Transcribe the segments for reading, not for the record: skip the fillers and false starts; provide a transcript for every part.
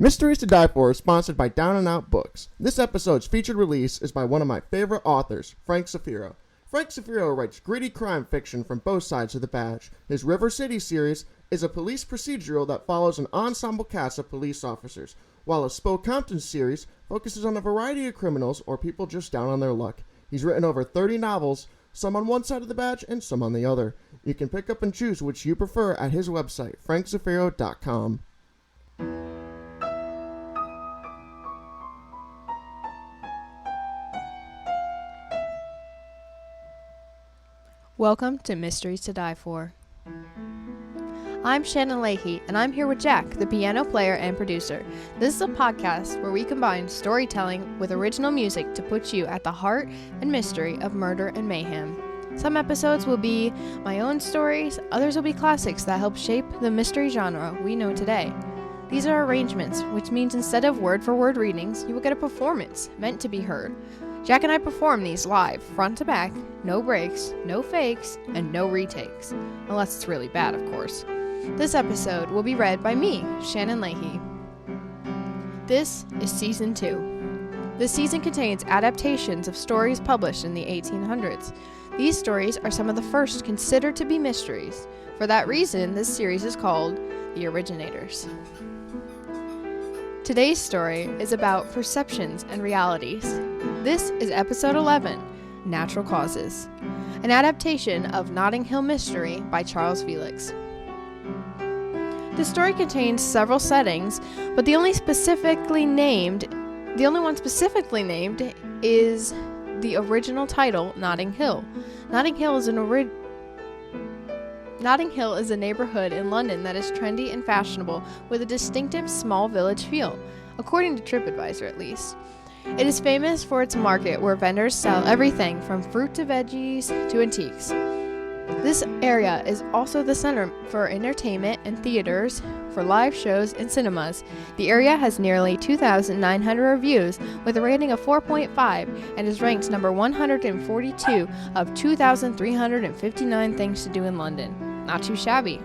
Mysteries to Die For is sponsored by Down and Out Books. This episode's featured release is by one of my favorite authors, Frank Zafiro. Frank Zafiro writes gritty crime fiction from both sides of the badge. His River City series is a police procedural that follows an ensemble cast of police officers, while his Spoke Compton series focuses on a variety of criminals or people just down on their luck. He's written over 30 novels, some on one side of the badge and some on the other. You can pick up and choose which you prefer at his website, frankzafiro.com. Welcome to Mysteries to Die For. I'm Shannon Leahy, and I'm here with Jack, the piano player and producer. This is a podcast where we combine storytelling with original music to put you at the heart and mystery of murder and mayhem. Some episodes will be my own stories, others will be classics that help shape the mystery genre we know today. These are arrangements, which means instead of word-for-word readings, you will get a performance meant to be heard. Jack and I perform these live, front to back, no breaks, no fakes, and no retakes. Unless it's really bad, of course. This episode will be read by me, Shannon Leahy. This is Season 2. This season contains adaptations of stories published in the 1800s. These stories are some of the first considered to be mysteries. For that reason, this series is called The Originators. Today's story is about perceptions and realities. This is Episode 11, Natural Causes, an adaptation of Notting Hill Mystery by Charles Felix. The story contains several settings, but the only one specifically named is the original title, Notting Hill. Notting Hill is a neighborhood in London that is trendy and fashionable, with a distinctive small village feel, according to TripAdvisor at least. It is famous for its market where vendors sell everything from fruit to veggies to antiques. This area is also the center for entertainment and theaters, for live shows and cinemas. The area has nearly 2,900 reviews with a rating of 4.5 and is ranked number 142 of 2,359 things to do in London. Not too shabby.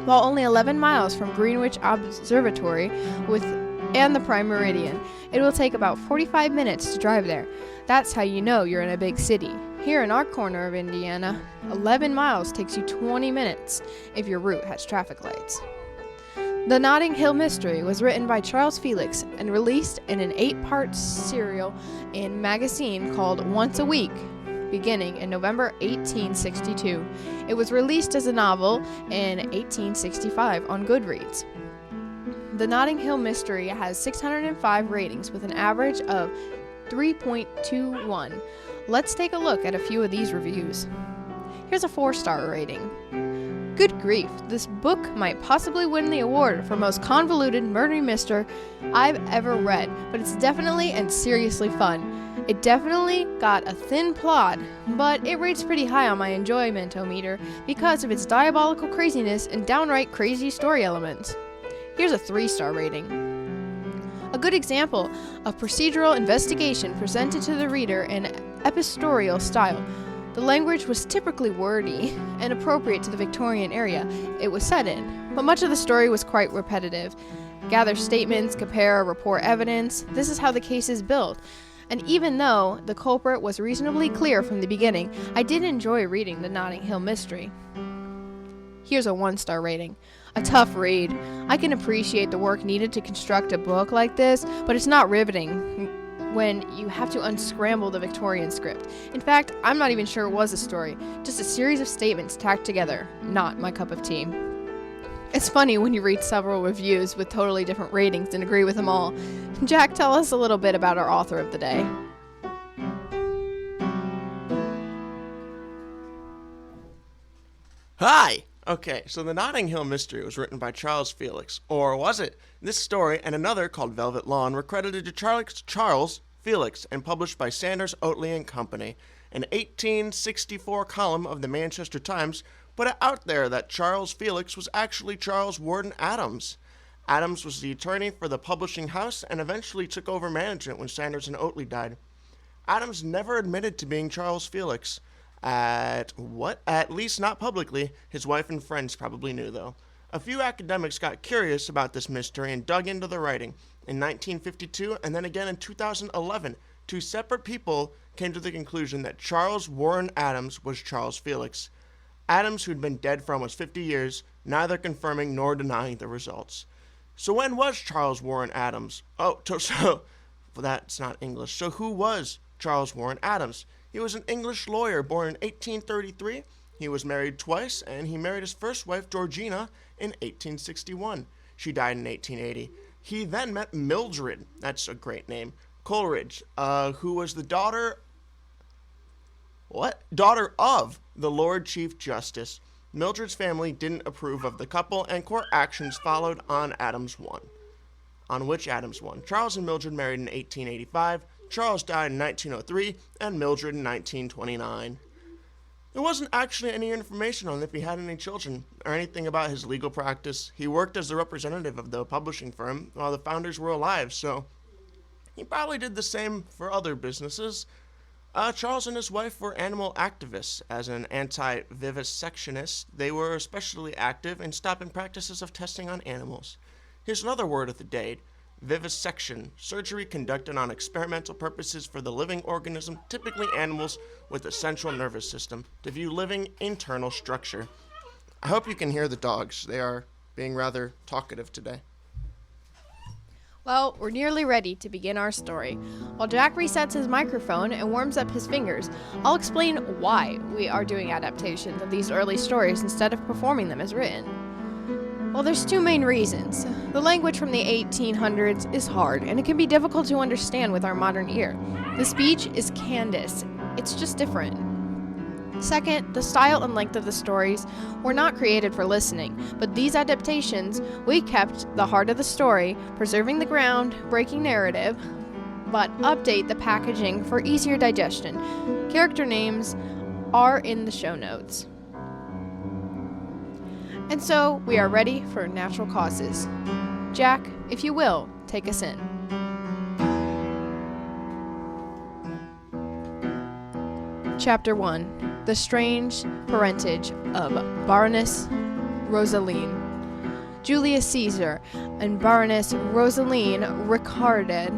While only 11 miles from Greenwich Observatory and the Prime Meridian, it will take about 45 minutes to drive there. That's how you know you're in a big city. Here in our corner of Indiana, 11 miles takes you 20 minutes if your route has traffic lights. The Notting Hill Mystery was written by Charles Felix and released in an 8-part serial in magazine called Once a Week, beginning in November 1862. It was released as a novel in 1865 on Goodreads. The Notting Hill Mystery has 605 ratings with an average of 3.21. Let's take a look at a few of these reviews. Here's a 4-star rating. Good grief, this book might possibly win the award for most convoluted murder mystery I've ever read, but it's definitely and seriously fun. It definitely got a thin plot, but it rates pretty high on my enjoyment-o-meter because of its diabolical craziness and downright crazy story elements. Here's a 3-star rating. A good example of procedural investigation presented to the reader in epistolary style. The language was typically wordy and appropriate to the Victorian era it was set in, but much of the story was quite repetitive. Gather statements, compare, report evidence. This is how the case is built. And even though the culprit was reasonably clear from the beginning, I did enjoy reading the Notting Hill Mystery. Here's a 1-star rating. A tough read. I can appreciate the work needed to construct a book like this, but it's not riveting when you have to unscramble the Victorian script. In fact, I'm not even sure it was a story, just a series of statements tacked together. Not my cup of tea. It's funny when you read several reviews with totally different ratings and agree with them all. Jack, tell us a little bit about our author of the day. Hi! Okay, so the Notting Hill Mystery was written by Charles Felix, or was it? This story and another called Velvet Lawn were credited to Charles Felix and published by Sanders, Oatley and Company. An 1864 column of the Manchester Times put it out there that Charles Felix was actually Charles Warden Adams. Adams was the attorney for the publishing house and eventually took over management when Sanders and Oatley died. Adams never admitted to being Charles Felix. At least not publicly. His wife and friends probably knew, though. A few academics got curious about this mystery and dug into the writing. In 1952 and then again in 2011, two separate people came to the conclusion that Charles Warren Adams was Charles Felix. Adams, who'd been dead for almost 50 years, neither confirming nor denying the results. So when was Charles Warren Adams? Well, that's not English. So who was Charles Warren Adams? He was an English lawyer born in 1833. He was married twice, and he married his first wife, Georgina, in 1861. She died in 1880. He then met Mildred, that's a great name, Coleridge, who was the daughter of the Lord Chief Justice. Mildred's family didn't approve of the couple, and court actions followed on which Adams won. Charles and Mildred married in 1885. Charles died in 1903, and Mildred in 1929. There wasn't actually any information on if he had any children, or anything about his legal practice. He worked as the representative of the publishing firm while the founders were alive, so he probably did the same for other businesses. Charles and his wife were animal activists. As an anti-vivisectionist, they were especially active in stopping practices of testing on animals. Here's another word of the day: vivisection, surgery conducted on experimental purposes for the living organism, typically animals with a central nervous system, to view living internal structure. I hope you can hear the dogs. They are being rather talkative today. Well, we're nearly ready to begin our story. While Jack resets his microphone and warms up his fingers, I'll explain why we are doing adaptations of these early stories instead of performing them as written. Well, there's two main reasons. The language from the 1800s is hard, and it can be difficult to understand with our modern ear. The speech is Candace. It's just different. Second, the style and length of the stories were not created for listening, but these adaptations, we kept the heart of the story, preserving the ground-breaking narrative, but update the packaging for easier digestion. Character names are in the show notes. And so, we are ready for natural causes. Jack, if you will, take us in. Chapter 1. The Strange Parentage of Baroness Rosaline. Julius Caesar and Baroness Rosaline Ricarded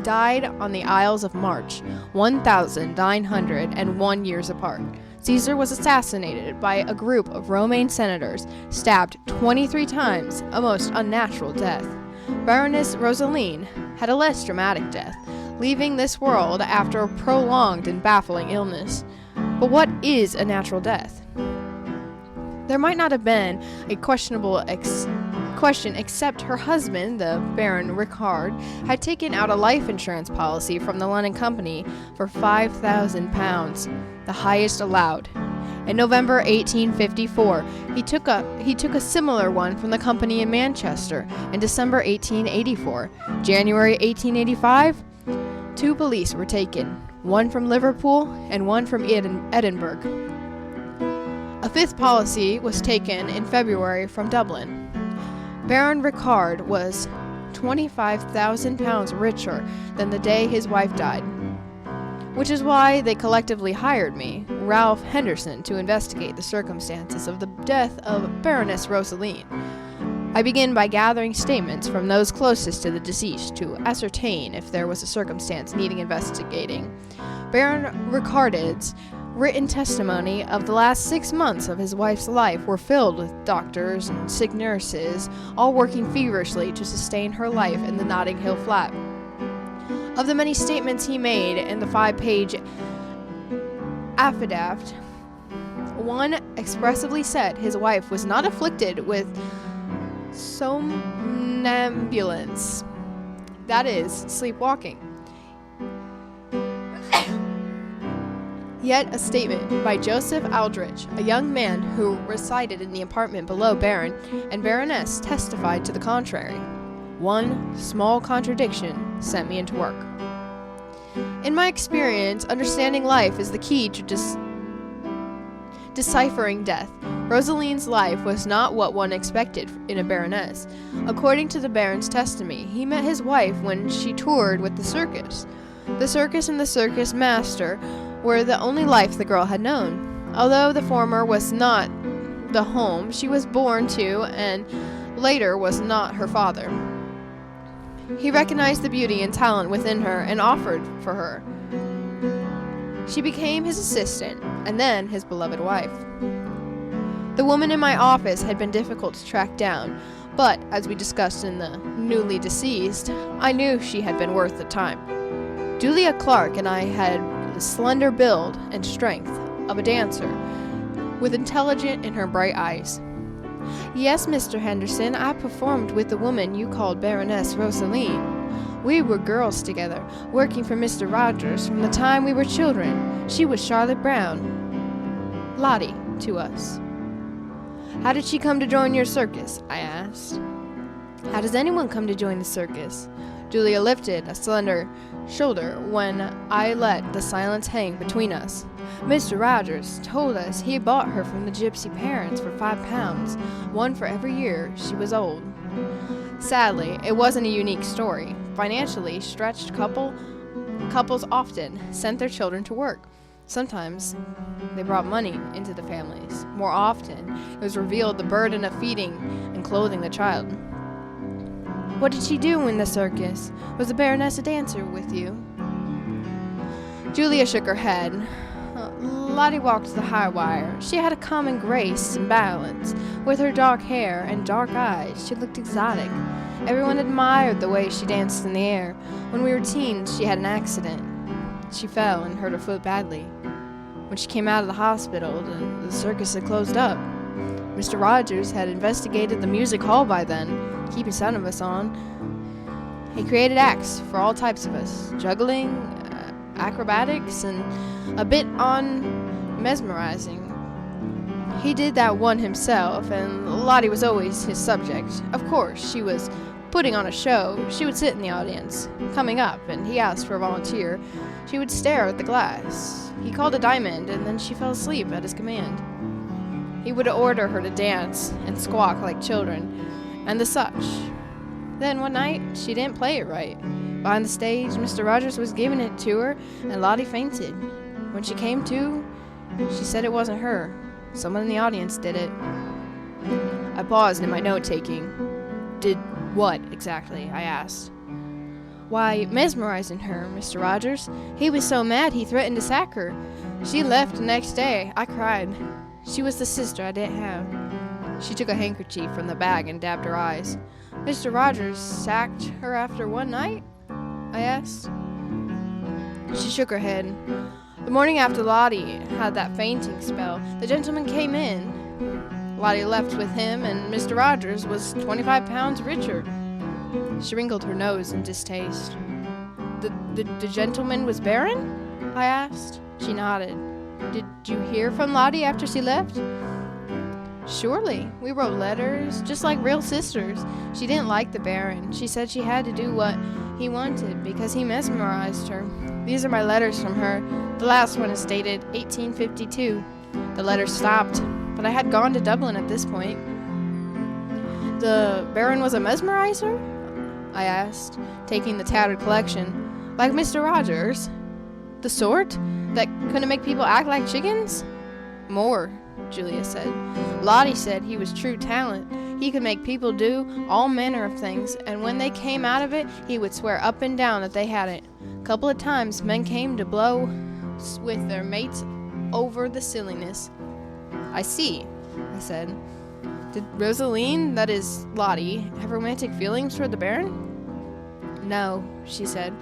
died on the Isles of March, 1,901 years apart. Caesar was assassinated by a group of Roman senators, stabbed 23 times, a most unnatural death. Baroness Rosaline had a less dramatic death, leaving this world after a prolonged and baffling illness. But what is a natural death? There might not have been a questionable question except her husband, the Baron Ricard, had taken out a life insurance policy from the London Company for £5,000, the highest allowed. In November 1854, he took a similar one from the company in Manchester. In December 1884, January 1885, 2 police were taken, one from Liverpool and one from Edinburgh. A 5th policy was taken in February from Dublin. Baron Ricard was £25,000 richer than the day his wife died, which is why they collectively hired me, Ralph Henderson, to investigate the circumstances of the death of Baroness Rosaline. I begin by gathering statements from those closest to the deceased to ascertain if there was a circumstance needing investigating. Baron Ricarded's written testimony of the last 6 months of his wife's life were filled with doctors and sick nurses, all working feverishly to sustain her life in the Notting Hill flat. Of the many statements he made in the 5-page affidavit, one expressively said his wife was not afflicted with somnambulance, that is, sleepwalking. Yet a statement by Joseph Aldrich, a young man who resided in the apartment below Baron and Baroness, testified to the contrary. One small contradiction sent me into work. In my experience, understanding life is the key to deciphering death. Rosaline's life was not what one expected in a baroness. According to the Baron's testimony, he met his wife when she toured with the circus. The circus and the circus master were the only life the girl had known. Although the former was not the home she was born to and later was not her father. He recognized the beauty and talent within her and offered for her. She became his assistant and then his beloved wife. The woman in my office had been difficult to track down, but as we discussed in the Newly Deceased, I knew she had been worth the time. Julia Clark and I had the slender build and strength of a dancer, with intelligence in her bright eyes. Yes, Mr. Henderson, I performed with the woman you called Baroness Rosaline. We were girls together, working for Mr. Rogers from the time we were children. She was Charlotte Brown. Lottie to us. How did she come to join your circus? I asked. How does anyone come to join the circus? Julia lifted a slender shoulder when I let the silence hang between us. Mr. Rogers told us he bought her from the gypsy parents for £5, one for every year she was old. Sadly, it wasn't a unique story. Financially stretched couples often sent their children to work. Sometimes they brought money into the families. More often, it was revealed the burden of feeding and clothing the child. What did she do in the circus? Was the Baroness a dancer with you? Julia shook her head. Lottie walked the high wire. She had a common grace and balance. With her dark hair and dark eyes, she looked exotic. Everyone admired the way she danced in the air. When we were teens, she had an accident. She fell and hurt her foot badly. When she came out of the hospital, the circus had closed up. Mr. Rogers had investigated the music hall by then, keeping some of us on. He created acts for all types of us, juggling, acrobatics, and a bit on mesmerizing. He did that one himself, and Lottie was always his subject. Of course, she was putting on a show. She would sit in the audience. Coming up, and he asked for a volunteer, she would stare at the glass. He called a diamond, and then she fell asleep at his command. He would order her to dance and squawk like children, and the such. Then one night, she didn't play it right. Behind the stage, Mr. Rogers was giving it to her, and Lottie fainted. When she came to, she said it wasn't her. Someone in the audience did it. I paused in my note-taking. Did what, exactly? I asked. Why, mesmerizing her, Mr. Rogers. He was so mad he threatened to sack her. She left the next day. I cried. She was the sister I didn't have. She took a handkerchief from the bag and dabbed her eyes. Mr. Rogers sacked her after one night? I asked. She shook her head. The morning after Lottie had that fainting spell, the gentleman came in. Lottie left with him, and Mr. Rogers was 25 pounds richer. She wrinkled her nose in distaste. The gentleman was barren? I asked. She nodded. Did you hear from Lottie after she left? Surely. We wrote letters, just like real sisters. She didn't like the Baron. She said she had to do what he wanted because he mesmerized her. These are my letters from her. The last one is dated 1852. The letter stopped, but I had gone to Dublin at this point. The Baron was a mesmerizer? I asked, taking the tattered collection. Like Mr. Rogers? The sort that couldn't make people act like chickens? More, Julia said. Lottie said he was true talent. He could make people do all manner of things, and when they came out of it, he would swear up and down that they hadn't. A couple of times, men came to blow with their mates over the silliness. I see, I said. Did Rosaline, that is Lottie, have romantic feelings for the Baron? No, she said.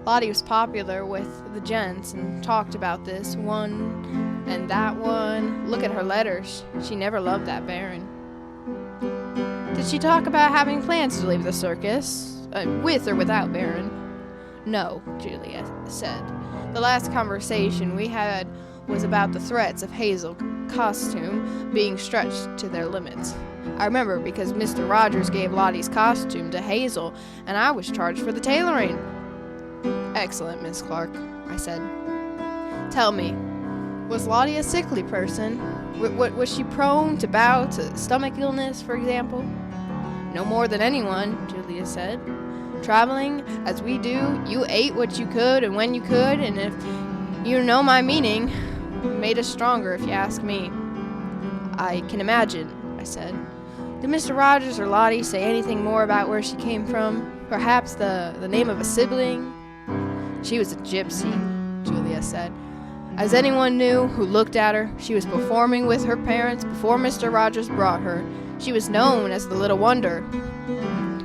Lottie was popular with the gents and talked about this one and that one. Look at her letters. She never loved that Baron. Did she talk about having plans to leave the circus? With or without Baron? No, Julia said. The last conversation we had was about the threats of Hazel costume being stretched to their limits. I remember because Mr. Rogers gave Lottie's costume to Hazel, and I was charged for the tailoring. Excellent, Miss Clark, I said. Tell me, was Lottie a sickly person? Was she prone to bouts of stomach illness, for example? No more than anyone, Julia said. Traveling, as we do, you ate what you could and when you could, and if you know my meaning, made us stronger, if you ask me. I can imagine, I said. Did Mr. Rogers or Lottie say anything more about where she came from? Perhaps the name of a sibling? She was a gypsy, Julia said. As anyone knew who looked at her, she was performing with her parents before Mr. Rogers brought her. She was known as the Little Wonder.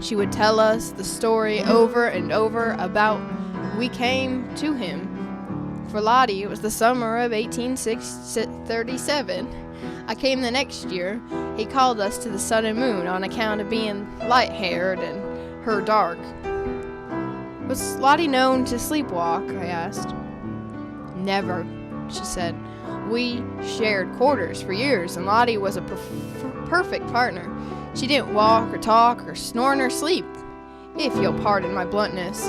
She would tell us the story over and over about we came to him. For Lottie, it was the summer of 1837. I came the next year. He called us to the sun and moon on account of being light-haired and her dark. Was Lottie known to sleepwalk? I asked. Never, she said. We shared quarters for years, and Lottie was a perfect partner. She didn't walk or talk or snore in her sleep, if you'll pardon my bluntness.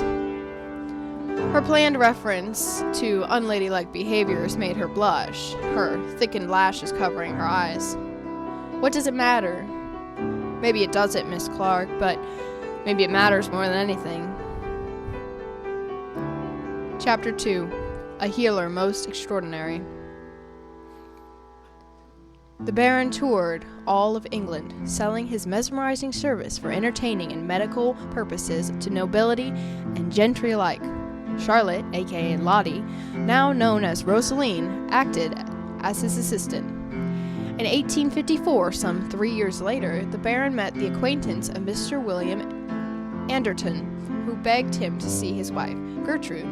Her planned reference to unladylike behaviors made her blush, her thickened lashes covering her eyes. What does it matter? Maybe it doesn't, Miss Clark, but maybe it matters more than anything. Chapter 2. A Healer Most Extraordinary. The Baron toured all of England, selling his mesmerizing service for entertaining and medical purposes to nobility and gentry alike. Charlotte, aka Lottie, now known as Rosaline, acted as his assistant. In 1854, some 3 years later, the Baron met the acquaintance of Mr. William Anderton, who begged him to see his wife, Gertrude.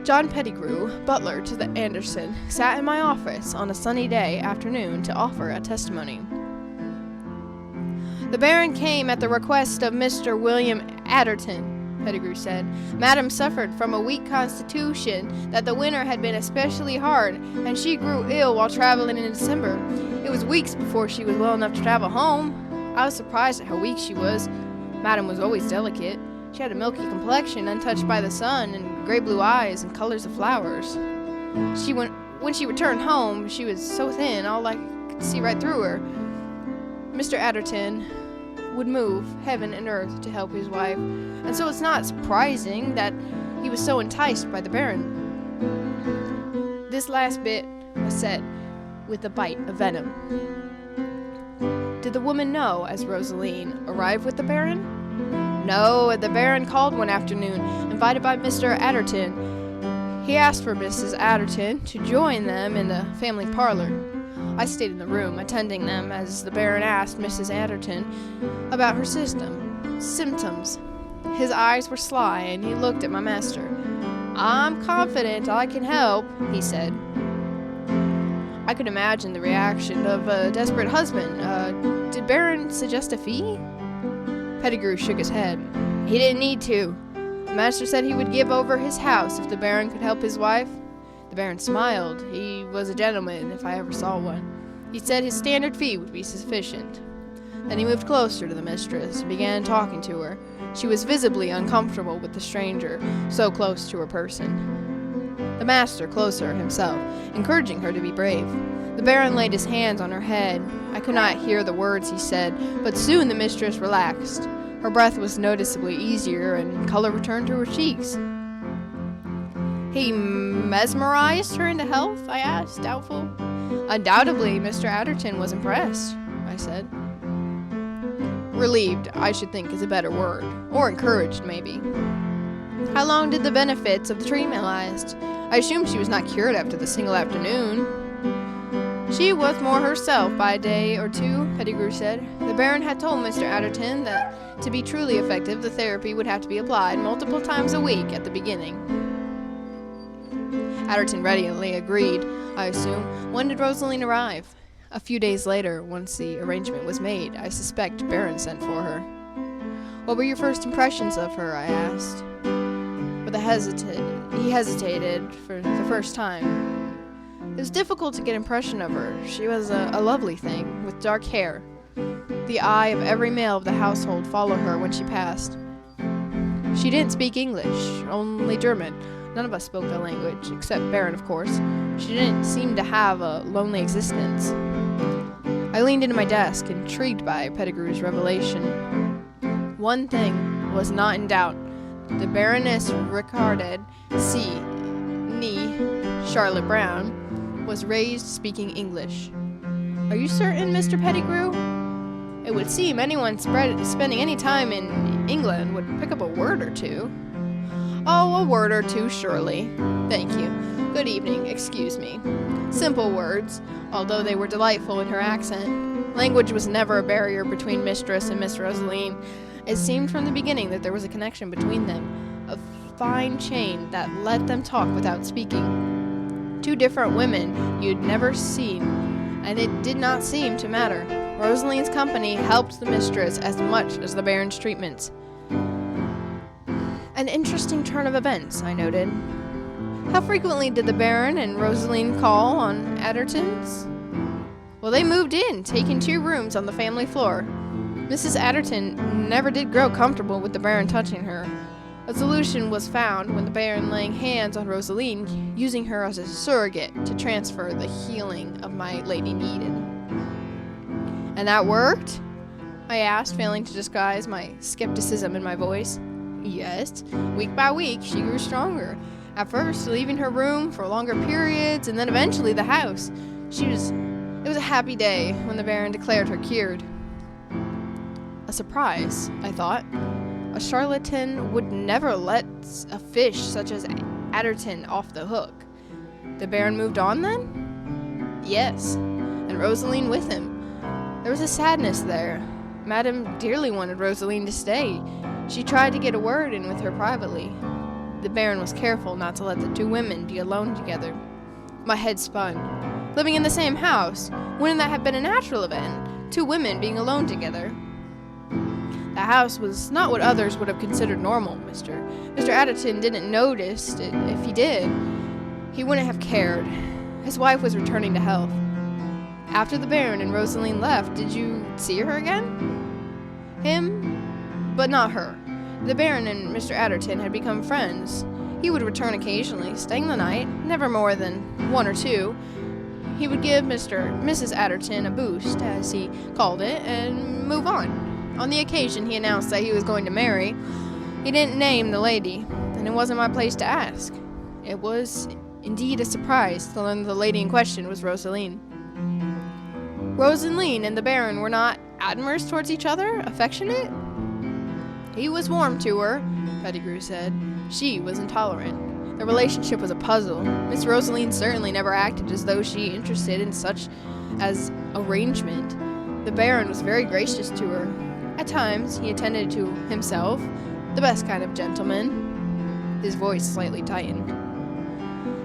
John Pettigrew, butler to the Anderson, sat in my office on a sunny day afternoon to offer a testimony. The Baron came at the request of Mr. William Anderton, Pettigrew said. Madam suffered from a weak constitution, that the winter had been especially hard, and she grew ill while traveling in December. It was weeks before she was well enough to travel home. I was surprised at how weak she was. Madam was always delicate. She had a milky complexion, untouched by the sun, and gray-blue eyes and colors of flowers. When she returned home, she was so thin, all I could see right through her. Mr. Anderton would move heaven and earth to help his wife, and so it's not surprising that he was so enticed by the Baron. This last bit was said with a bite of venom. Did the woman know, as Rosaline arrived with the Baron? No, the Baron called one afternoon, invited by Mr. Anderton. He asked for Mrs. Anderton to join them in the family parlor. I stayed in the room, attending them, as the Baron asked Mrs. Anderton about her symptoms. His eyes were sly, and he looked at my master. I'm confident I can help, he said. I could imagine the reaction of a desperate husband. Did Baron suggest a fee? Pettigrew shook his head. He didn't need to. The master said he would give over his house if the Baron could help his wife. The Baron smiled. He was a gentleman, if I ever saw one. He said his standard fee would be sufficient. Then he moved closer to the mistress and began talking to her. She was visibly uncomfortable with the stranger, so close to her person. The master closer himself, encouraging her to be brave. The Baron laid his hands on her head. I could not hear the words he said, but soon the mistress relaxed. Her breath was noticeably easier, and color returned to her cheeks. He mesmerized her into health? I asked, doubtful. Undoubtedly, Mr. Anderton was impressed, I said. Relieved, I should think, is a better word. Or encouraged, maybe. How long did the benefits of the treatment last? I assumed she was not cured after the single afternoon. She was more herself by a day or two, Pettigrew said. The Baron had told Mr. Anderton that to be truly effective, the therapy would have to be applied multiple times a week at the beginning. Anderton readily agreed, I assume. When did Rosaline arrive? A few days later, once the arrangement was made. I suspect Baron sent for her. What were your first impressions of her? I asked. He hesitated for the first time. It was difficult to get impression of her. She was a lovely thing, with dark hair. The eye of every male of the household followed her when she passed. She didn't speak English, only German. None of us spoke the language, except Baron, of course. She didn't seem to have a lonely existence. I leaned into my desk, intrigued by Pettigrew's revelation. One thing was not in doubt. The Baroness Ricarded nee Charlotte Brown was raised speaking English. Are you certain, Mr. Pettigrew? It would seem anyone spending any time in England would pick up a word or two. Oh, a word or two, surely. Thank you. Good evening, excuse me. Simple words, although they were delightful in her accent. Language was never a barrier between Mistress and Miss Rosaline. It seemed from the beginning that there was a connection between them, a fine chain that let them talk without speaking. Two different women you'd never seen, and it did not seem to matter. Rosaline's company helped the mistress as much as the Baron's treatments. An interesting turn of events, I noted. How frequently did the Baron and Rosaline call on Addertons? Well, they moved in, taking 2 rooms on the family floor. Mrs. Adderton never did grow comfortable with the Baron touching her. A solution was found when the Baron laying hands on Rosaline, using her as a surrogate to transfer the healing of my lady needed. And that worked? I asked, failing to disguise my skepticism in my voice. Yes. Week by week, she grew stronger. At first, leaving her room for longer periods, and then eventually the house. It was a happy day when the Baron declared her cured. A surprise, I thought. A charlatan would never let a fish such as Adderton off the hook. The Baron moved on then? Yes, and Rosaline with him. There was a sadness there. Madame dearly wanted Rosaline to stay. She tried to get a word in with her privately. The Baron was careful not to let the 2 women be alone together. My head spun. Living in the same house, wouldn't that have been a natural event? 2 women being alone together. The house was not what others would have considered normal, Mr. Adderton didn't notice it. If he did, he wouldn't have cared. His wife was returning to health. After the Baron and Rosaline left, did you see her again? Him, but not her. The Baron and Mr. Adderton had become friends. He would return occasionally, staying the night, never more than 1 or 2. He would give Mrs. Adderton a boost, as he called it, and move on. On the occasion he announced that he was going to marry, he didn't name the lady, and it wasn't my place to ask. It was indeed a surprise to learn the lady in question was Rosaline. Rosaline and the Baron were not admirers towards each other, affectionate? He was warm to her, Pettigrew said. She was intolerant. The relationship was a puzzle. Miss Rosaline certainly never acted as though she interested in such as arrangement. The Baron was very gracious to her. At times, he attended to himself, the best kind of gentleman. His voice slightly tightened.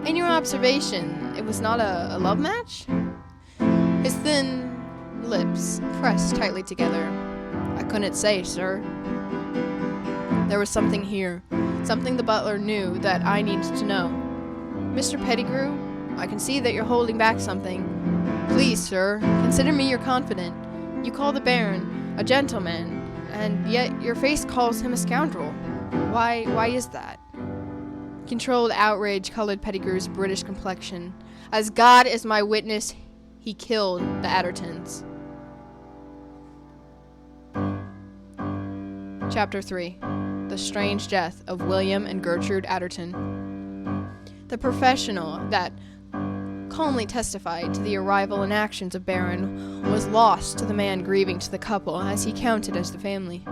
In your observation, it was not a love match? His thin lips pressed tightly together. I couldn't say, sir. There was something here, something the butler knew that I needed to know. Mr. Pettigrew, I can see that you're holding back something. Please, sir, consider me your confidant. You call the Baron a gentleman, and yet your face calls him a scoundrel. Why is that? Controlled outrage colored Pettigrew's British complexion. As God is my witness, he killed the Addertons. Chapter 3. The Strange Death of William and Gertrude Adderton. The professional that calmly testified to the arrival and actions of Baron was lost to the man grieving to the couple as he counted as the family.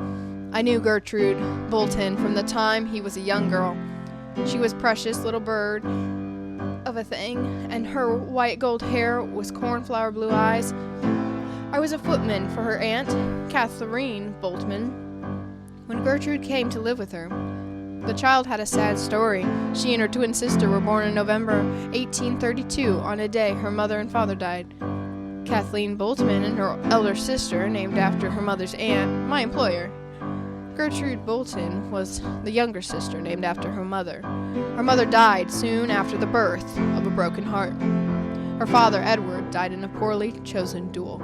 I knew Gertrude Bolton from the time he was a young girl. She was precious little bird of a thing, and her white gold hair was cornflower blue eyes. I was a footman for her aunt, Catherine Boltman, when Gertrude came to live with her. The child had a sad story. She and her twin sister were born in November 1832, on a day her mother and father died. Kathleen Boltman and her elder sister, named after her mother's aunt, my employer. Gertrude Bolton was the younger sister, named after her mother. Her mother died soon after the birth of a broken heart. Her father, Edward, died in a poorly chosen duel.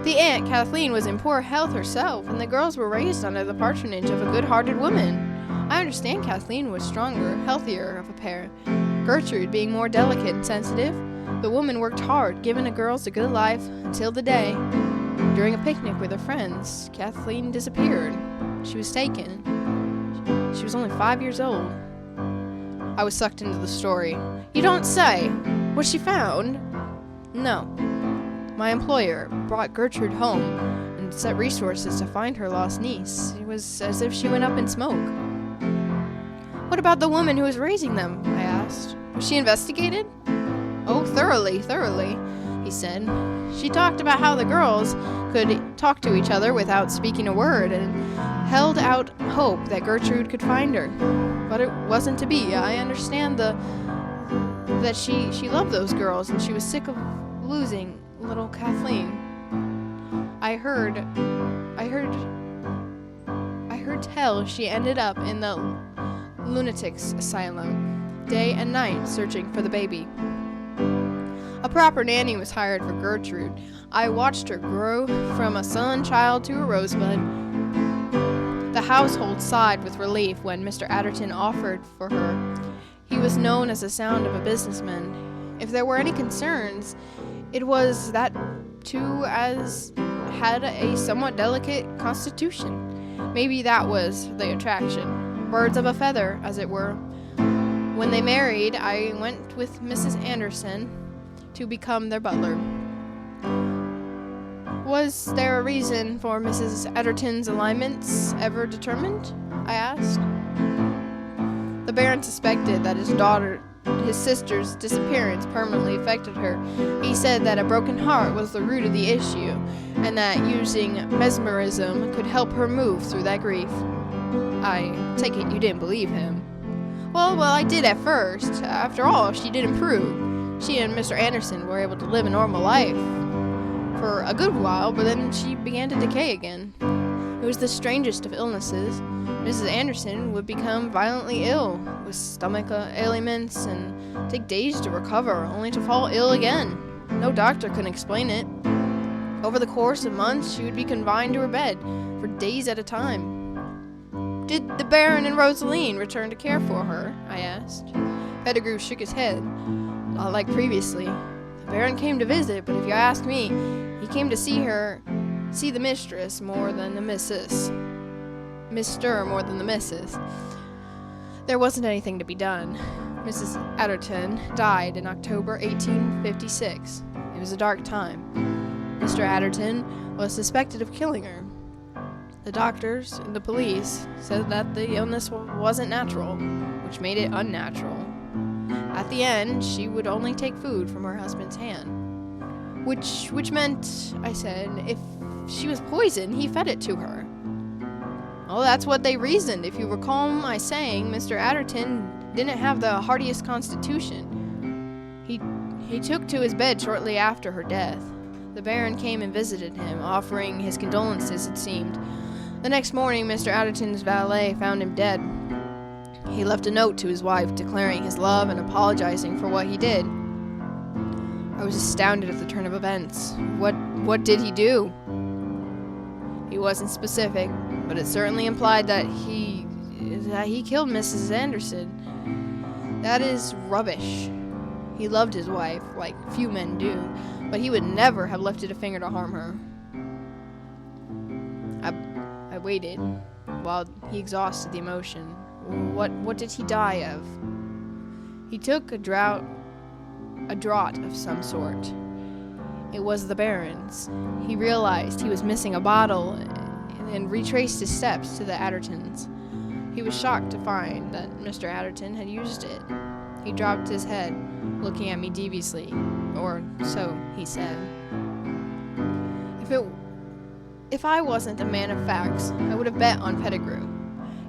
The aunt, Kathleen, was in poor health herself, and the girls were raised under the patronage of a good-hearted woman. I understand Kathleen was stronger, healthier of a pair, Gertrude being more delicate and sensitive. The woman worked hard, giving the girls a good life until the day. During a picnic with her friends, Kathleen disappeared. She was taken. She was only 5 years old. I was sucked into the story. You don't say! Was she found? No. my employer, brought Gertrude home and set resources to find her lost niece. It was as if she went up in smoke. What about the woman who was raising them? I asked. Was she investigated? Oh, thoroughly, he said. She talked about how the girls could talk to each other without speaking a word and held out hope that Gertrude could find her. But it wasn't to be. I understand that she loved those girls and she was sick of losing little Kathleen. I heard tell she ended up in the lunatics asylum, day and night searching for the baby. A proper nanny was hired for Gertrude. I watched her grow from a sullen child to a rosebud. The household sighed with relief when Mr. Adderton offered for her. He was known as the sound of a businessman. If there were any concerns, it was that two as had a somewhat delicate constitution. Maybe that was the attraction. Birds of a feather, as it were. When they married, I went with Mrs. Anderson to become their butler. Was there a reason for Mrs. Adderton's alignments ever determined? I asked. The Baron suspected that his sister's disappearance permanently affected her. He said that a broken heart was the root of the issue, and that using mesmerism could help her move through that grief. I take it you didn't believe him. Well, I did at first. After all, she did improve. She and Mr. Anderson were able to live a normal life for a good while, but then she began to decay again. It was the strangest of illnesses. Mrs. Anderson would become violently ill, with stomach ailments, and take days to recover, only to fall ill again. No doctor could explain it. Over the course of months, she would be confined to her bed for days at a time. Did the Baron and Rosaline return to care for her? I asked. Pettigrew shook his head. Not like previously. The Baron came to visit, but if you ask me, he came to see the mistress more than the missus. Mr. more than the missus. There wasn't anything to be done. Mrs. Adderton died in October 1856. It was a dark time. Mr. Adderton was suspected of killing her. The doctors and the police said that the illness wasn't natural, which made it unnatural. At the end, she would only take food from her husband's hand. Which meant, I said, if she was poisoned, he fed it to her. Oh, that's what they reasoned. If you recall my saying, Mr. Adderton didn't have the hardiest constitution. He took to his bed shortly after her death. The Baron came and visited him, offering his condolences, it seemed. The next morning, Mr. Adderton's valet found him dead. He left a note to his wife declaring his love and apologizing for what he did. I was astounded at the turn of events. What did he do? He wasn't specific, but it certainly implied that he killed Mrs. Anderson. That is rubbish. He loved his wife, like few men do, but he would never have lifted a finger to harm her. I waited while he exhausted the emotion. What did he die of? He took a draught of some sort. It was the Baron's. He realized he was missing a bottle and retraced his steps to the Addertons. He was shocked to find that Mr. Adderton had used it. He dropped his head, looking at me deviously, or so he said. If I wasn't a man of facts, I would have bet on Pettigrew.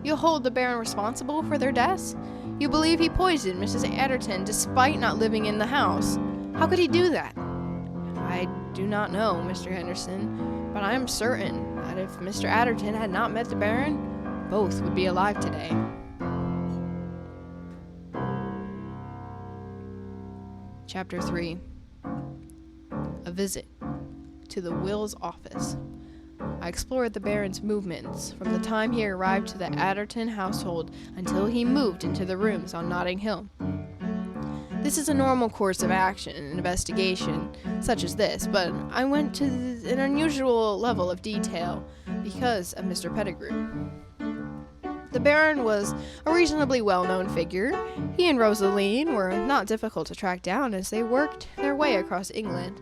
You hold the Baron responsible for their deaths? You believe he poisoned Mrs. Adderton despite not living in the house. How could he do that? I do not know, Mr. Henderson, but I am certain that if Mr. Adderton had not met the Baron, both would be alive today. Chapter 3. A visit to the Will's office. I explored the Baron's movements from the time he arrived to the Adderton household until he moved into the rooms on Notting Hill. This is a normal course of action in an investigation such as this, but I went to an unusual level of detail because of Mr. Pettigrew. The Baron was a reasonably well-known figure. He and Rosaline were not difficult to track down as they worked their way across England.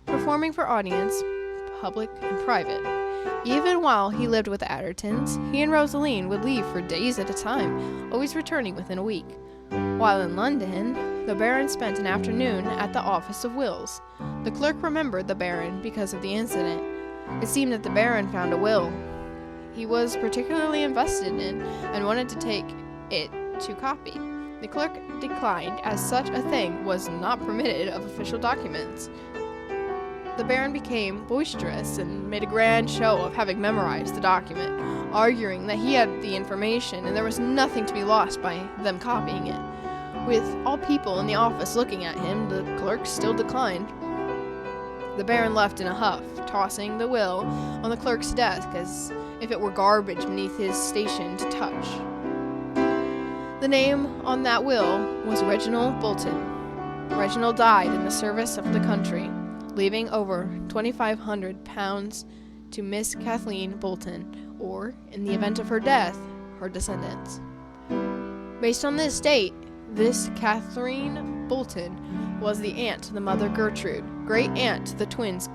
For performing for audience, public and private. Even while he lived with the Addertons, he and Rosaline would leave for days at a time, always returning within a week. While in London, the Baron spent an afternoon at the office of wills. The clerk remembered the Baron because of the incident. It seemed that the Baron found a will he was particularly invested in and wanted to take it to copy. The clerk declined, as such a thing was not permitted of official documents. The Baron became boisterous and made a grand show of having memorized the document, arguing that he had the information and there was nothing to be lost by them copying it. With all people in the office looking at him, the clerk still declined. The Baron left in a huff, tossing the will on the clerk's desk as if it were garbage beneath his station to touch. The name on that will was Reginald Bolton. Reginald died in the service of the country, leaving over £2,500 to Miss Kathleen Bolton, or, in the event of her death, her descendants. Based on this date, this Catherine Bolton was the aunt to the mother Gertrude, great aunt to the twins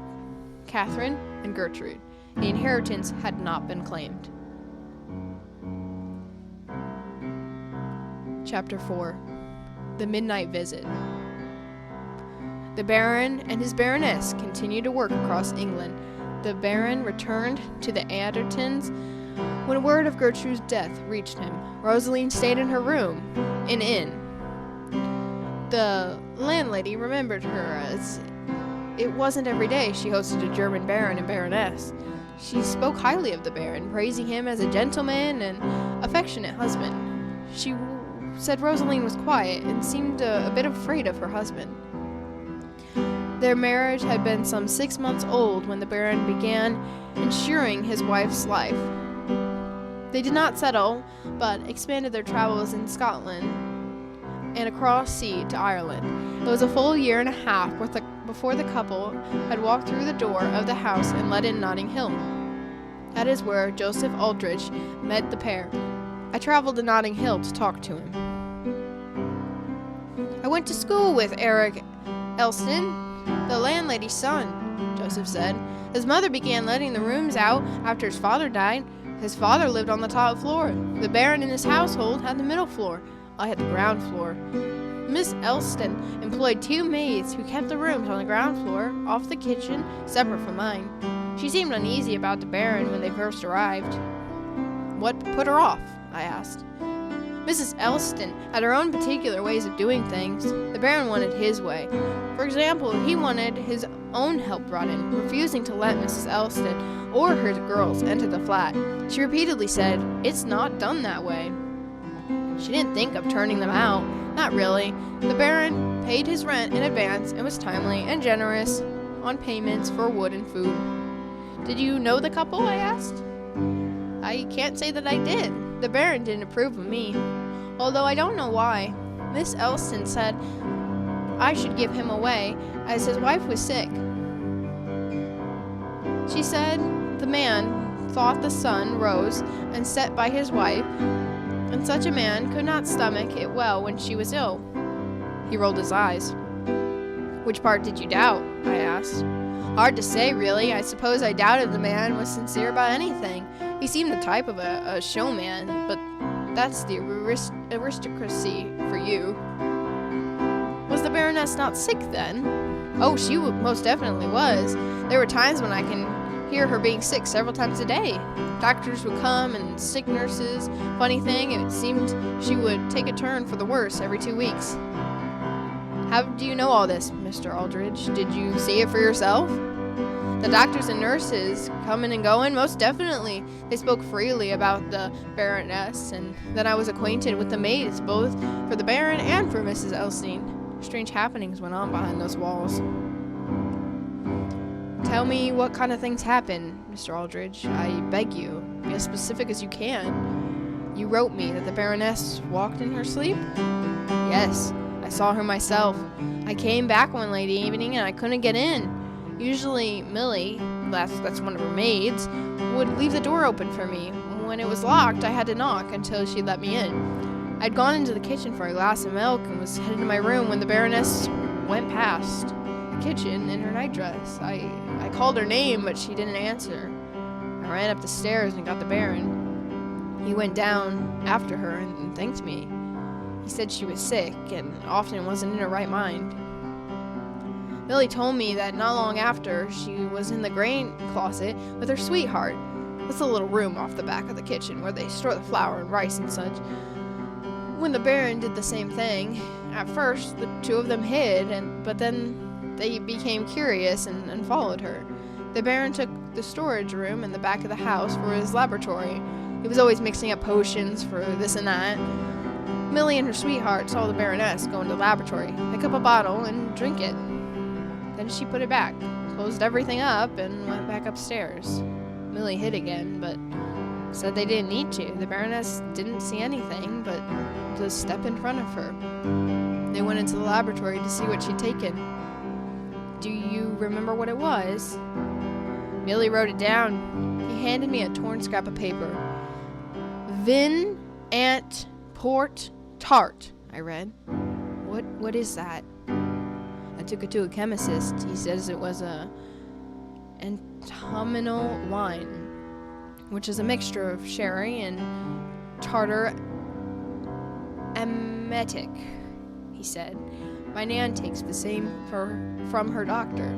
Catherine and Gertrude. The inheritance had not been claimed. Chapter 4. The Midnight Visit. The Baron and his Baroness continued to work across England. The Baron returned to the Addertons when word of Gertrude's death reached him. Rosaline stayed in her room, an inn. The landlady remembered her, as it wasn't every day she hosted a German Baron and Baroness. She spoke highly of the Baron, praising him as a gentleman and affectionate husband. She said Rosaline was quiet and seemed a bit afraid of her husband. Their marriage had been some 6 months old when the Baron began insuring his wife's life. They did not settle, but expanded their travels in Scotland and across sea to Ireland. It was a full year and a half before the couple had walked through the door of the house and let in Notting Hill. That is where Joseph Aldrich met the pair. I traveled to Notting Hill to talk to him. I went to school with Eric Elston, the landlady's son, Joseph said. His mother began letting the rooms out after his father died. His father lived on the top floor. The Baron and his household had the middle floor. I had the ground floor. Miss Elston employed 2 maids who kept the rooms on the ground floor, off the kitchen, separate from mine. She seemed uneasy about the Baron when they first arrived. What put her off? I asked. Mrs. Elston had her own particular ways of doing things. The Baron wanted his way. For example, he wanted his own help brought in, refusing to let Mrs. Elston or her girls enter the flat. She repeatedly said, "It's not done that way." She didn't think of turning them out. Not really. The Baron paid his rent in advance and was timely and generous on payments for wood and food. Did you know the couple? I asked. I can't say that I did. The Baron didn't approve of me, although I don't know why. Miss Elston said I should give him away, as his wife was sick. She said the man thought the sun rose and set by his wife, and such a man could not stomach it well when she was ill. He rolled his eyes. Which part did you doubt? I asked. Hard to say, really. I suppose I doubted the man was sincere about anything. He seemed the type of a showman, but that's the aristocracy for you. Was the Baroness not sick then? Oh, she most definitely was. There were times when I can hear her being sick several times a day. Doctors would come and sick nurses. Funny thing, it seemed she would take a turn for the worse every 2 weeks. How do you know all this, Mr. Aldrich? Did you see it for yourself? The doctors and nurses coming and going, most definitely. They spoke freely about the Baroness, and then I was acquainted with the maids, both for the Baron and for Mrs. Elston. Strange happenings went on behind those walls. Tell me what kind of things happened, Mr. Aldrich. I beg you, be as specific as you can. You wrote me that the Baroness walked in her sleep? Yes, I saw her myself. I came back one late evening and I couldn't get in. Usually Millie, that's one of her maids, would leave the door open for me. When it was locked, I had to knock until she let me in. I'd gone into the kitchen for a glass of milk and was headed to my room when the Baroness went past. I kitchen in her nightdress. I called her name, but she didn't answer. I ran up the stairs and got the Baron. He went down after her and thanked me. He said she was sick and often wasn't in her right mind. Millie told me that not long after, she was in the grain closet with her sweetheart. That's a little room off the back of the kitchen where they store the flour and rice and such. When the Baron did the same thing, at first the two of them hid, but then they became curious and followed her. The Baron took the storage room in the back of the house for his laboratory. He was always mixing up potions for this and that. Millie and her sweetheart saw the Baroness go into the laboratory, pick up a bottle, and drink it. Then she put it back, closed everything up, and went back upstairs. Millie hid again, but said they didn't need to. The Baroness didn't see anything but the step in front of her. They went into the laboratory to see what she'd taken. Do you remember what it was? Millie wrote it down. He handed me a torn scrap of paper. Vin Ant Port Tart, I read. What is that? I took it to a chemist. He says it was a autumnal wine, which is a mixture of sherry and tartar emetic, he said. My Nan takes the same from her doctor.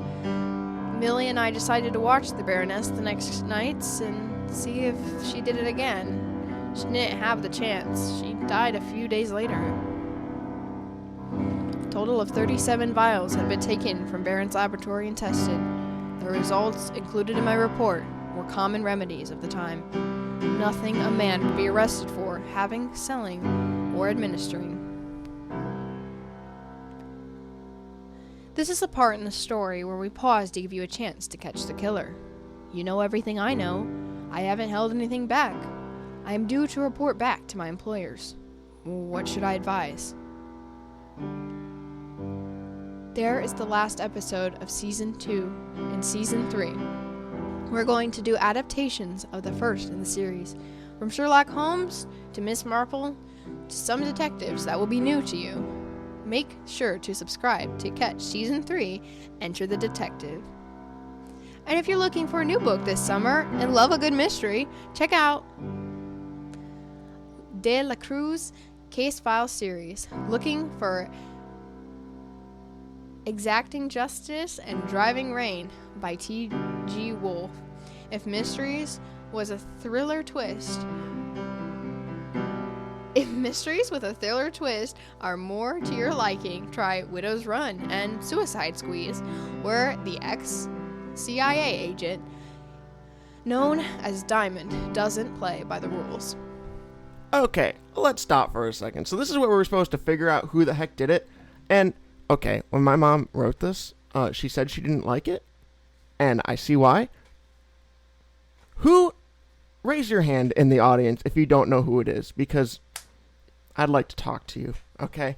Millie and I decided to watch the Baroness the next nights and see if she did it again. She didn't have the chance. She died a few days later. A total of 37 vials had been taken from Baron's laboratory and tested. The results included in my report were common remedies of the time. Nothing a man would be arrested for having, selling, or administering. This is the part in the story where we pause to give you a chance to catch the killer. You know everything I know. I haven't held anything back. I am due to report back to my employers. What should I advise? There is the last episode of Season 2 and Season 3. We're going to do adaptations of the first in the series. From Sherlock Holmes to Miss Marple to some detectives that will be new to you. Make sure to subscribe to catch Season 3, Enter the Detective. And if you're looking for a new book this summer and love a good mystery, check out De La Cruz Case File Series. Looking for Exacting Justice and Driving Rain by T.G. Wolfe. If mysteries with a thriller twist are more to your liking, try Widow's Run and Suicide Squeeze, where the ex-CIA agent known as Diamond doesn't play by the rules. Okay, let's stop for a second. So this is where we're supposed to figure out who the heck did it. And, okay, when my mom wrote this, she said she didn't like it. And I see why. Raise your hand in the audience if you don't know who it is, because I'd like to talk to you, okay?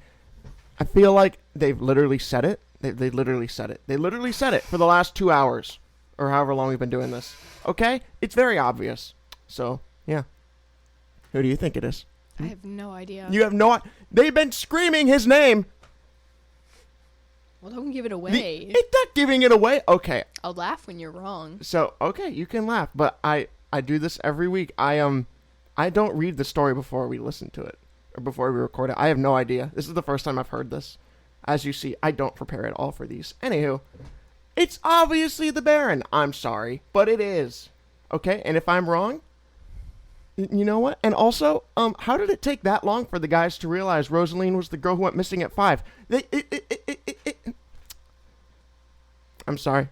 I feel like they've literally said it. They literally said it. They literally said it for the last 2 hours, or however long we've been doing this, okay? It's very obvious. So, yeah. Who do you think it is? I have no idea. You have no idea? They've been screaming his name. Well, don't give it away. It's not giving it away. Okay. I'll laugh when you're wrong. So, okay, you can laugh, but I do this every week. I don't read the story before we listen to it, or before we record it. I have no idea. This is the first time I've heard this. As you see, I don't prepare at all for these. Anywho, it's obviously the Baron. I'm sorry, but it is. Okay, and if I'm wrong, you know what? And also, how did it take that long for the guys to realize Rosaline was the girl who went missing at 5? I'm sorry.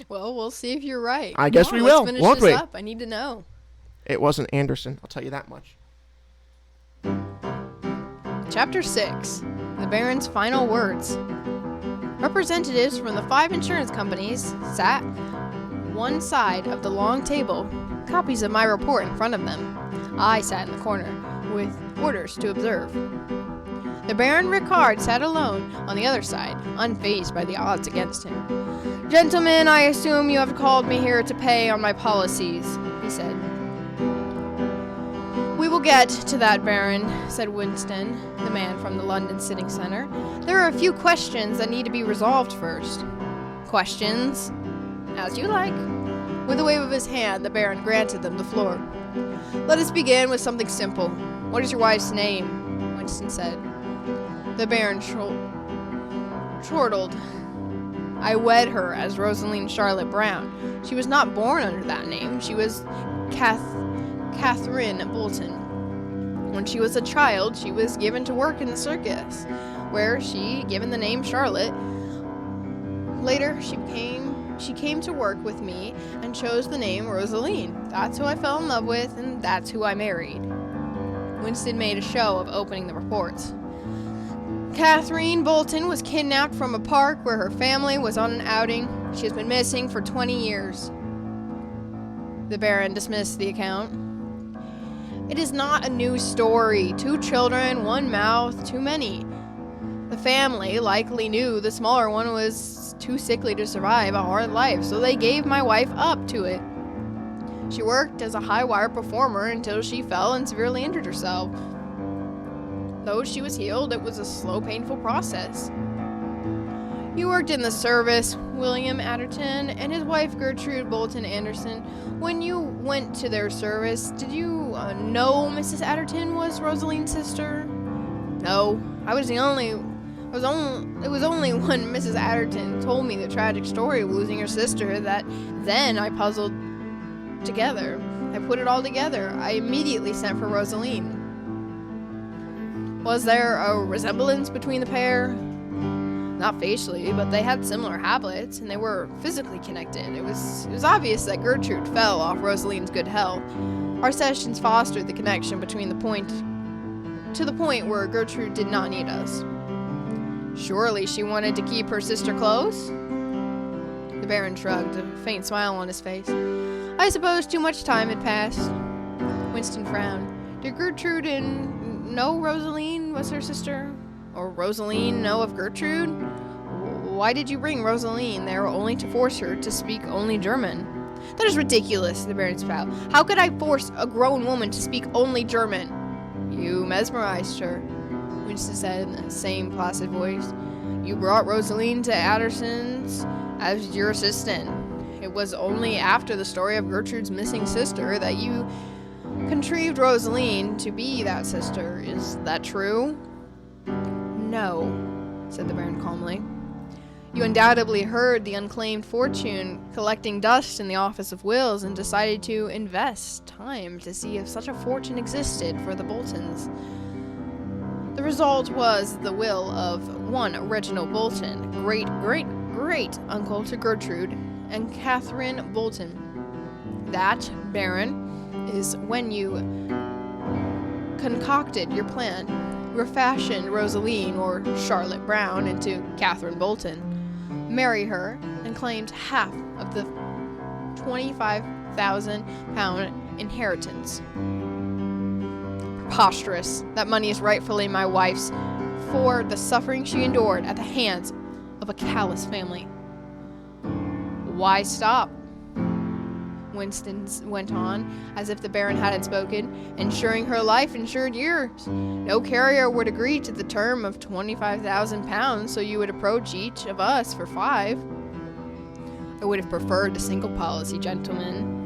Well, we'll see if you're right. I guess we will, Let's finish won't this we? up. I need to know. It wasn't Anderson, I'll tell you that much. Chapter 6. The Baron's Final Words. Representatives from the 5 insurance companies sat one side of the long table, copies of my report in front of them. I sat in the corner, with orders to observe. The Baron Ricard sat alone on the other side, unfazed by the odds against him. "Gentlemen, I assume you have called me here to pay on my policies," he said. "We will get to that, Baron, said Winston, the man from the London Sitting Centre. There are a few questions that need to be resolved first. Questions? As you like. With a wave of his hand, the Baron granted them the floor. Let us begin with something simple. What is your wife's name? Winston said. The Baron chortled. I wed her as Rosaline Charlotte Brown. She was not born under that name. She was Catherine Bolton. When she was a child, she was given to work in the circus, where she, given the name Charlotte, later she came to work with me and chose the name Rosaline. That's who I fell in love with, and that's who I married. Winston made a show of opening the reports. Catherine Bolton was kidnapped from a park where her family was on an outing. She has been missing for 20 years. The Baron dismissed the account. It is not a new story. 2 children, 1 mouth, too many. The family likely knew the smaller one was too sickly to survive a hard life, so they gave my wife up to it. She worked as a high-wire performer until she fell and severely injured herself. Though she was healed, it was a slow, painful process. You worked in the service, William Atherton and his wife Gertrude Bolton Anderson. When you went to their service, did you know Mrs. Atherton was Rosaline's sister? No, it was only when Mrs. Atherton told me the tragic story of losing her sister that then I puzzled together. I put it all together. I immediately sent for Rosaline. Was there a resemblance between the pair? Not facially, but they had similar habits, and they were physically connected. It was obvious that Gertrude fell off Rosaline's good health. Our sessions fostered the connection between the point where Gertrude did not need us. Surely she wanted to keep her sister close? The Baron shrugged, a faint smile on his face. I suppose too much time had passed. Winston frowned. Did Gertrude know Rosaline was her sister? Or Rosaline know of Gertrude? Why did you bring Rosaline there only to force her to speak only German? That is ridiculous, the Baron spat. How could I force a grown woman to speak only German? You mesmerized her, Winston said in the same placid voice. You brought Rosaline to Atterson's as your assistant. It was only after the story of Gertrude's missing sister that you contrived Rosaline to be that sister. Is that true? No, said the Baron calmly. You undoubtedly heard the unclaimed fortune collecting dust in the Office of Wills and decided to invest time to see if such a fortune existed for the Boltons. The result was the will of one Reginald Bolton, great-great-great-uncle to Gertrude and Catherine Bolton. That, Baron, is when you concocted your plan, refashioned Rosaline or Charlotte Brown into Catherine Bolton, married her, and claimed half of the £25,000 inheritance. Preposterous. That money is rightfully my wife's for the suffering she endured at the hands of a callous family. Why stop? Winston went on, as if the Baron hadn't spoken. Insuring her life insured yours. No carrier would agree to the term of £25,000, so you would approach each of us for 5. I would have preferred a single policy, gentlemen.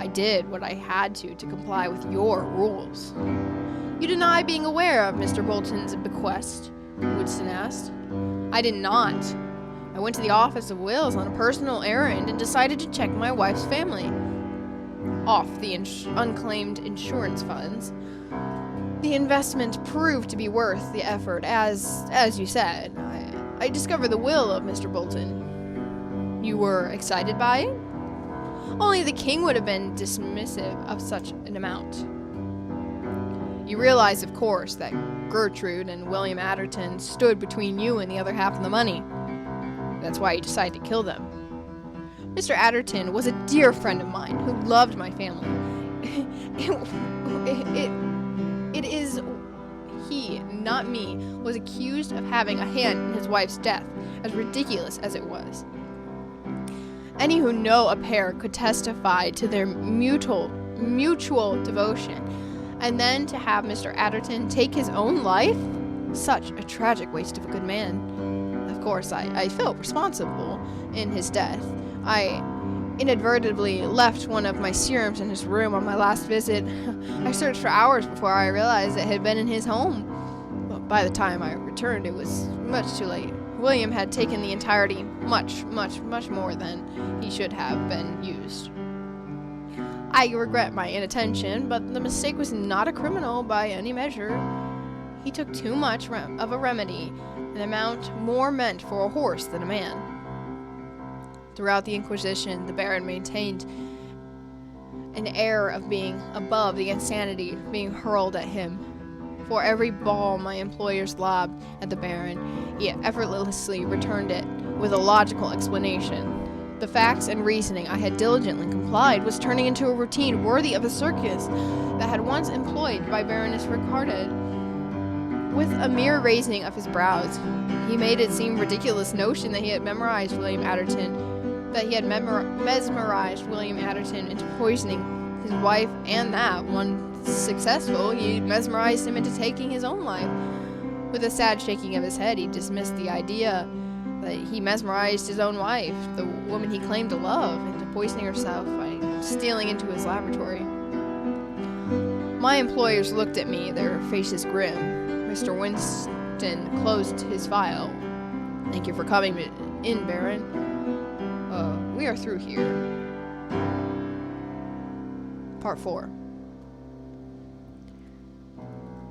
I did what I had to comply with your rules. You deny being aware of Mr. Bolton's bequest? Winston asked. I did not. I went to the Office of Wills on a personal errand and decided to check my wife's family. Off the unclaimed insurance funds. The investment proved to be worth the effort, as you said. I discovered the will of Mr. Bolton. You were excited by it? Only the king would have been dismissive of such an amount. You realize, of course, that Gertrude and William Atherton stood between you and the other half of the money. That's why you decided to kill them. Mr. Atherton was a dear friend of mine who loved my family. It is he, not me, was accused of having a hand in his wife's death, as ridiculous as it was. Any who know a pair could testify to their mutual devotion, And then to have Mr. Atherton take his own life? Such a tragic waste of a good man. Of course, I felt responsible in his death. I inadvertently left one of my serums in his room on my last visit. I searched for hours before I realized it had been in his home. But by the time I returned, it was much too late. William had taken the entirety, much more than he should have been used. I regret my inattention, but the mistake was not a criminal by any measure. He took too much of a remedy, an amount more meant for a horse than a man. Throughout the Inquisition, the Baron maintained an air of being above the insanity being hurled at him. For every ball my employers lobbed at the Baron, he effortlessly returned it with a logical explanation. The facts and reasoning I had diligently complied was turning into a routine worthy of a circus that had once employed by Baroness Ricarded. With a mere raising of his brows, he made it seem ridiculous notion that he had mesmerized William Atherton into poisoning his wife, and that, when successful, he mesmerized him into taking his own life. With a sad shaking of his head, he dismissed the idea that he mesmerized his own wife, the woman he claimed to love, into poisoning herself by stealing into his laboratory. My employers looked at me, their faces grim. Mr. Winston closed his file. "Thank you for coming in, Baron. We are through here." Part 4.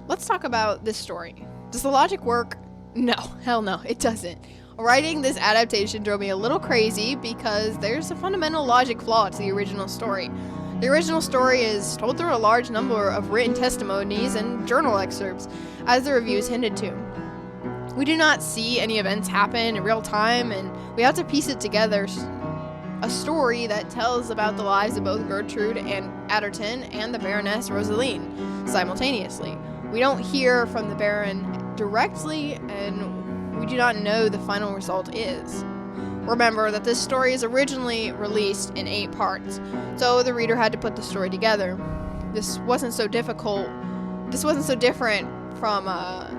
Let's talk about this story. Does the logic work? No, hell no, it doesn't. Writing this adaptation drove me a little crazy because there's a fundamental logic flaw to the original story. The original story is told through a large number of written testimonies and journal excerpts, as the reviews hinted to. We do not see any events happen in real time, and we have to piece it together. A story that tells about the lives of both Gertrude and Atherton and the Baroness Rosaline simultaneously. We don't hear from the Baron directly, and we do not know the final result is. Remember that this story is originally released in 8 parts, so the reader had to put the story together. This wasn't so different from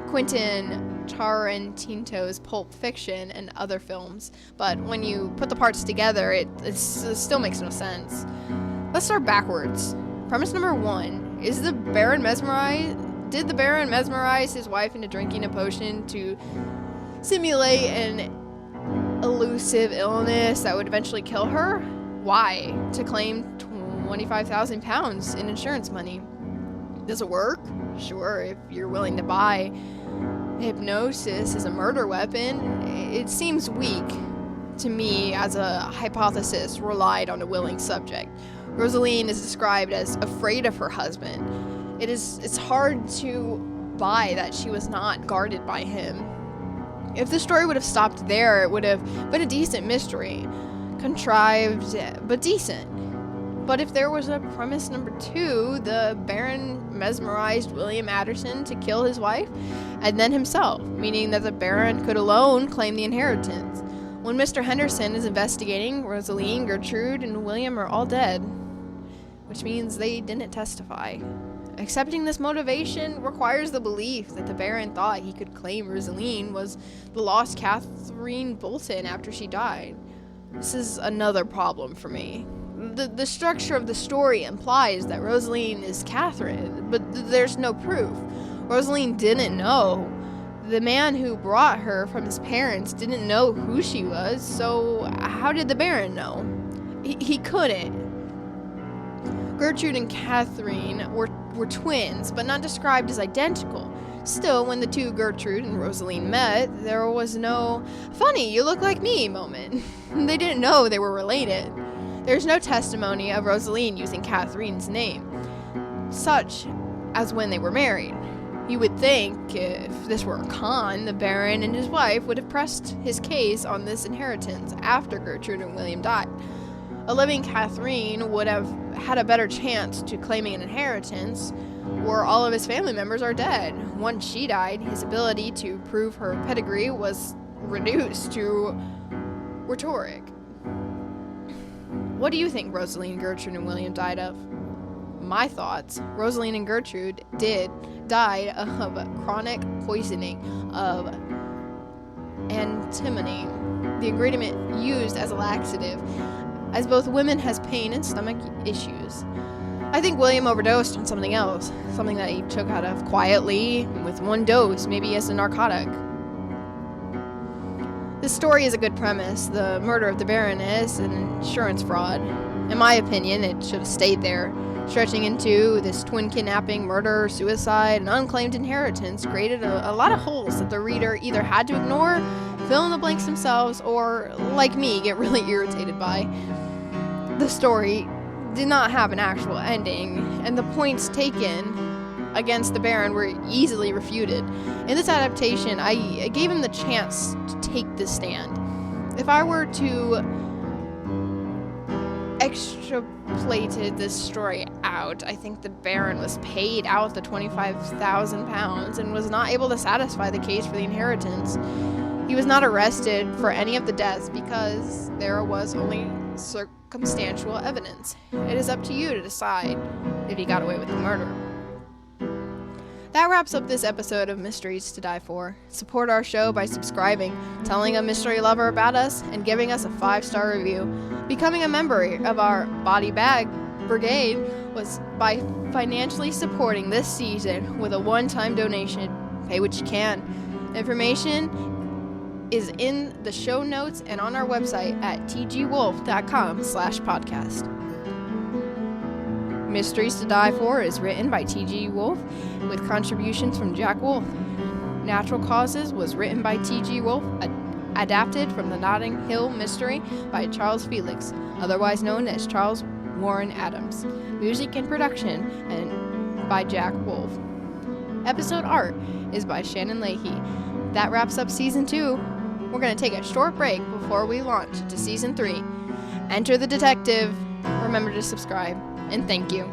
Quentin Tarantino's Pulp Fiction and other films, but when you put the parts together, it still makes no sense. Let's start backwards. Premise number 1, did the Baron mesmerize his wife into drinking a potion to simulate an elusive illness that would eventually kill her? Why? To claim £25,000 in insurance money. Does it work? Sure, if you're willing to buy hypnosis as a murder weapon. It seems weak to me as a hypothesis relied on a willing subject. Rosaline is described as afraid of her husband. It's hard to buy that she was not guarded by him. If the story would have stopped there, it would have been a decent mystery. Contrived, but decent. But if there was a premise number 2, the Baron mesmerized William Atherton to kill his wife, and then himself, meaning that the Baron could alone claim the inheritance. When Mr. Henderson is investigating, Rosaline, Gertrude, and William are all dead, which means they didn't testify. Accepting this motivation requires the belief that the Baron thought he could claim Rosaline was the lost Catherine Bolton after she died. This is another problem for me. The structure of the story implies that Rosaline is Catherine, but there's no proof. Rosaline didn't know. The man who brought her from his parents didn't know who she was, so how did the Baron know? He couldn't. Gertrude and Catherine were twins, but not described as identical. Still, when the two Gertrude and Rosaline met, there was no "funny, you look like me" moment. They didn't know they were related. There's no testimony of Rosaline using Catherine's name, such as when they were married. You would think if this were a con, the Baron and his wife would have pressed his case on this inheritance after Gertrude and William died. A living Catherine would have had a better chance to claiming an inheritance, where all of his family members are dead. Once she died, his ability to prove her pedigree was reduced to rhetoric. What do you think Rosaline, Gertrude, and William died of? my thoughts, Rosaline and Gertrude died of chronic poisoning of antimony, the ingredient used as a laxative, as both women has pain and stomach issues. I think William overdosed on something else, something that he took out of quietly with one dose, maybe as a narcotic. This story is a good premise. The murder of the Baroness and insurance fraud. In my opinion, it should have stayed there. Stretching into this twin kidnapping, murder, suicide, and unclaimed inheritance created a lot of holes that the reader either had to ignore, fill in the blanks themselves, or, like me, get really irritated by. The story did not have an actual ending, and the points taken against the Baron were easily refuted. In this adaptation, I gave him the chance to take the stand. If I were to extrapolated this story out, I think the Baron was paid out the £25,000 and was not able to satisfy the case for the inheritance. He was not arrested for any of the deaths because there was only circumstantial evidence. It is up to you to decide if he got away with the murder. That wraps up this episode of Mysteries to Die For. Support our show by subscribing, telling a mystery lover about us, and giving us a 5-star review. Becoming a member of our Body Bag Brigade was by financially supporting this season with a one-time donation. Pay what you can. Information is in the show notes and on our website at tgwolf.com/podcast. Mysteries to Die For is written by T.G. Wolfe with contributions from Jack Wolfe. Natural Causes was written by T.G. Wolfe, adapted from the Notting Hill Mystery by Charles Felix, otherwise known as Charles Warren Adams. Music and production and by Jack Wolfe. Episode art is by Shannon Leahy. That wraps up Season 2. We're going to take a short break before we launch to Season 3. Enter the detective. Remember to subscribe. And thank you.